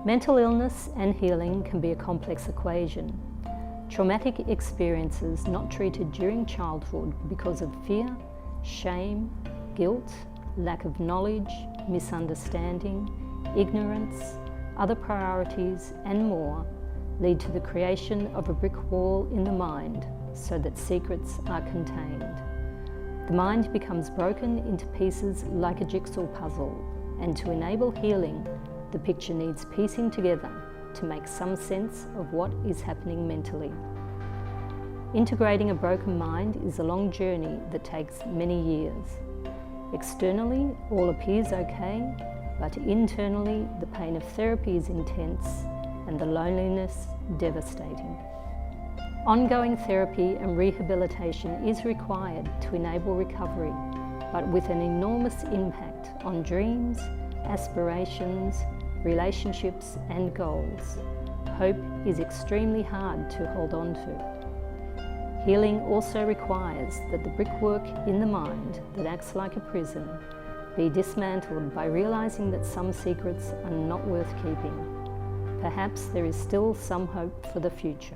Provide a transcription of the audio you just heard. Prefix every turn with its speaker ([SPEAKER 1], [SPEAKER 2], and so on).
[SPEAKER 1] Mental illness and healing can be a complex equation. Traumatic experiences not treated during childhood because of fear, shame, guilt, lack of knowledge, misunderstanding, ignorance, other priorities, and more lead to the creation of a brick wall in the mind so that secrets are contained. The mind becomes broken into pieces like a jigsaw puzzle, and to enable healing, the picture needs piecing together to make some sense of what is happening mentally. Integrating a broken mind is a long journey that takes many years. Externally, all appears okay, but internally, the pain of therapy is intense and the loneliness devastating. Ongoing therapy and rehabilitation is required to enable recovery, but with an enormous impact on dreams, aspirations, relationships and goals. Hope is extremely hard to hold on to. Healing also requires that the brickwork in the mind that acts like a prison be dismantled by realizing that some secrets are not worth keeping. Perhaps there is still some hope for the future.